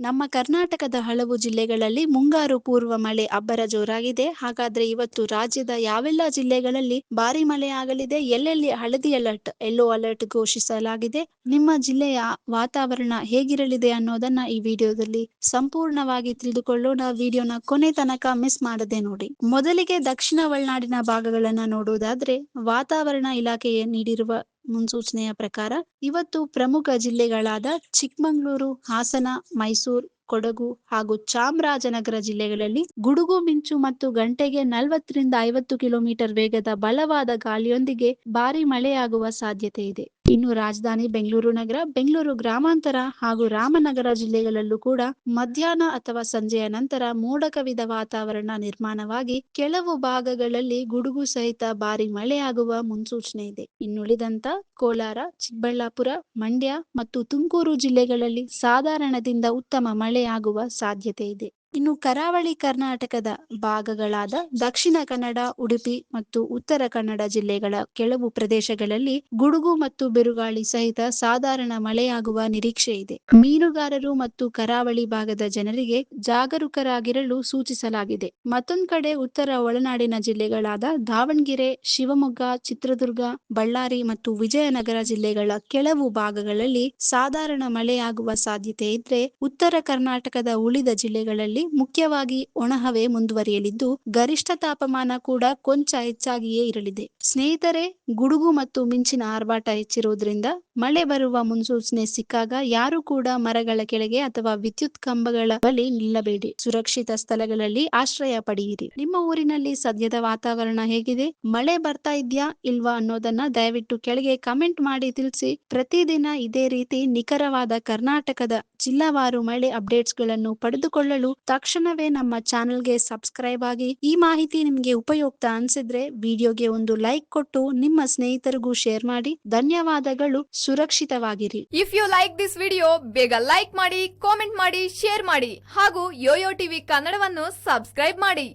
ನಮ್ಮ ಕರ್ನಾಟಕದ ಹಲವು ಜಿಲ್ಲೆಗಳಲ್ಲಿ ಮುಂಗಾರು ಪೂರ್ವ ಮಳೆ ಅಬ್ಬರ ಜೋರಾಗಿದೆ. ಹಾಗಾದ್ರೆ ಇವತ್ತು ರಾಜ್ಯದ ಯಾವೆಲ್ಲ ಜಿಲ್ಲೆಗಳಲ್ಲಿ ಭಾರಿ ಮಳೆ ಆಗಲಿದೆ, ಎಲ್ಲೆಲ್ಲಿ ಹಳದಿ ಅಲರ್ಟ್, ಯೆಲ್ಲೋ ಅಲರ್ಟ್ ಘೋಷಿಸಲಾಗಿದೆ, ನಿಮ್ಮ ಜಿಲ್ಲೆಯ ವಾತಾವರಣ ಹೇಗಿರಲಿದೆ ಅನ್ನೋದನ್ನ ಈ ವಿಡಿಯೋದಲ್ಲಿ ಸಂಪೂರ್ಣವಾಗಿ ತಿಳಿದುಕೊಳ್ಳೋಣ. ವಿಡಿಯೋನ ಕೊನೆ ತನಕ ಮಿಸ್ ಮಾಡದೆ ನೋಡಿ. ಮೊದಲಿಗೆ ದಕ್ಷಿಣ ಒಳನಾಡಿನ ಭಾಗಗಳನ್ನ ನೋಡುವುದಾದ್ರೆ, ವಾತಾವರಣ ಇಲಾಖೆಯ ನೀಡಿರುವ ಮುನ್ಸೂಚನೆಯ ಪ್ರಕಾರ ಇವತ್ತು ಪ್ರಮುಖ ಜಿಲ್ಲೆಗಳಾದ ಚಿಕ್ಕಮಗಳೂರು, ಹಾಸನ, ಮೈಸೂರು, ಕೊಡಗು ಹಾಗೂ ಚಾಮರಾಜನಗರ ಜಿಲ್ಲೆಗಳಲ್ಲಿ ಗುಡುಗು ಮಿಂಚು ಮತ್ತು ಗಂಟೆಗೆ 40 ರಿಂದ 50 ಕಿಲೋಮೀಟರ್ ವೇಗದ ಬಲವಾದ ಗಾಳಿಯೊಂದಿಗೆ ಭಾರಿ ಮಳೆಯಾಗುವ ಸಾಧ್ಯತೆ ಇದೆ. ಇನ್ನು ರಾಜಧಾನಿ ಬೆಂಗಳೂರು ನಗರ, ಬೆಂಗಳೂರು ಗ್ರಾಮಾಂತರ ಹಾಗೂ ರಾಮನಗರ ಜಿಲ್ಲೆಗಳಲ್ಲೂ ಕೂಡ ಮಧ್ಯಾಹ್ನ ಅಥವಾ ಸಂಜೆಯ ನಂತರ ಮೋಡ ಕವಿದ ವಾತಾವರಣ ನಿರ್ಮಾಣವಾಗಿ ಕೆಲವು ಭಾಗಗಳಲ್ಲಿ ಗುಡುಗು ಸಹಿತ ಭಾರಿ ಮಳೆಯಾಗುವ ಮುನ್ಸೂಚನೆ ಇದೆ. ಇನ್ನುಳಿದಂತ ಕೋಲಾರ, ಚಿಕ್ಕಬಳ್ಳಾಪುರ, ಮಂಡ್ಯ ಮತ್ತು ತುಮಕೂರು ಜಿಲ್ಲೆಗಳಲ್ಲಿ ಸಾಧಾರಣದಿಂದ ಉತ್ತಮ ಮಳೆಯಾಗುವ ಸಾಧ್ಯತೆ ಇದೆ. ಇನ್ನು ಕರಾವಳಿ ಕರ್ನಾಟಕದ ಭಾಗಗಳಾದ ದಕ್ಷಿಣ ಕನ್ನಡ, ಉಡುಪಿ ಮತ್ತು ಉತ್ತರ ಕನ್ನಡ ಜಿಲ್ಲೆಗಳ ಕೆಲವು ಪ್ರದೇಶಗಳಲ್ಲಿ ಗುಡುಗು ಮತ್ತು ಬಿರುಗಾಳಿ ಸಹಿತ ಸಾಧಾರಣ ಮಳೆಯಾಗುವ ನಿರೀಕ್ಷೆ ಇದೆ. ಮೀನುಗಾರರು ಮತ್ತು ಕರಾವಳಿ ಭಾಗದ ಜನರಿಗೆ ಜಾಗರೂಕರಾಗಿರಲು ಸೂಚಿಸಲಾಗಿದೆ. ಮತ್ತೊಂದು ಕಡೆ ಉತ್ತರ ಒಳನಾಡಿನ ಜಿಲ್ಲೆಗಳಾದ ದಾವಣಗೆರೆ, ಶಿವಮೊಗ್ಗ, ಚಿತ್ರದುರ್ಗ, ಬಳ್ಳಾರಿ ಮತ್ತು ವಿಜಯನಗರ ಜಿಲ್ಲೆಗಳ ಕೆಲವು ಭಾಗಗಳಲ್ಲಿ ಸಾಧಾರಣ ಮಳೆಯಾಗುವ ಸಾಧ್ಯತೆ ಇದ್ರೆ, ಉತ್ತರ ಕರ್ನಾಟಕದ ಉಳಿದ ಜಿಲ್ಲೆಗಳಲ್ಲಿ ಮುಖ್ಯವಾಗಿ ಒಣಹವೆ ಮುಂದುವರಿಯಲಿದ್ದು ಗರಿಷ್ಠ ತಾಪಮಾನ ಕೂಡ ಕೊಂಚ ಹೆಚ್ಚಾಗಿಯೇ ಇರಲಿದೆ. ಸ್ನೇಹಿತರೆ, ಗುಡುಗು ಮತ್ತು ಮಿಂಚಿನ ಆರ್ಭಟ ಹೆಚ್ಚಿರುವುದರಿಂದ ಮಳೆ ಬರುವ ಮುನ್ಸೂಚನೆ ಸಿಕ್ಕಾಗ ಯಾರು ಕೂಡ ಮರಗಳ ಕೆಳಗೆ ಅಥವಾ ವಿದ್ಯುತ್ ಕಂಬಗಳ ಬಳಿ ನಿಲ್ಲಬೇಡಿ. ಸುರಕ್ಷಿತ ಸ್ಥಳಗಳಲ್ಲಿ ಆಶ್ರಯ ಪಡೆಯಿರಿ. ನಿಮ್ಮ ಊರಿನಲ್ಲಿ ಸದ್ಯದ ವಾತಾವರಣ ಹೇಗಿದೆ? ಮಳೆ ಬರ್ತಾ ಇದ್ಯಾ ಇಲ್ವಾ ಅನ್ನೋದನ್ನ ದಯವಿಟ್ಟು ಕೆಳಗೆ ಕಮೆಂಟ್ ಮಾಡಿ ತಿಳಿಸಿ. ಪ್ರತಿದಿನ ಇದೇ ರೀತಿ ನಿಖರವಾದ ಕರ್ನಾಟಕದ ಜಿಲ್ಲಾವಾರು ಮಳೆ ಅಪ್ಡೇಟ್ಸ್ ಗಳನ್ನು ಪಡೆದುಕೊಳ್ಳಲು ತಕ್ಷಣವೇ ನಮ್ಮ ಚಾನೆಲ್ಗೆ ಸಬ್ಸ್ಕ್ರೈಬ್ ಆಗಿ. ಈ ಮಾಹಿತಿ ನಿಮಗೆ ಉಪಯುಕ್ತ ಅನ್ಸಿದ್ರೆ ವಿಡಿಯೋಗೆ ಒಂದು ಲೈಕ್ ಕೊಟ್ಟು ನಿಮ್ಮ ಸ್ನೇಹಿತರಿಗೂ ಶೇರ್ ಮಾಡಿ. ಧನ್ಯವಾದಗಳು. ಸುರಕ್ಷಿತವಾಗಿರಿ. If you like this video, ಬೇಗ ಲೈಕ್ ಮಾಡಿ, ಕಾಮೆಂಟ್ ಮಾಡಿ, ಶೇರ್ ಮಾಡಿ ಹಾಗೂ ಯೋಯೋ ಟಿವಿ ಕನ್ನಡವನ್ನು ಸಬ್ಸ್ಕ್ರೈಬ್ ಮಾಡಿ.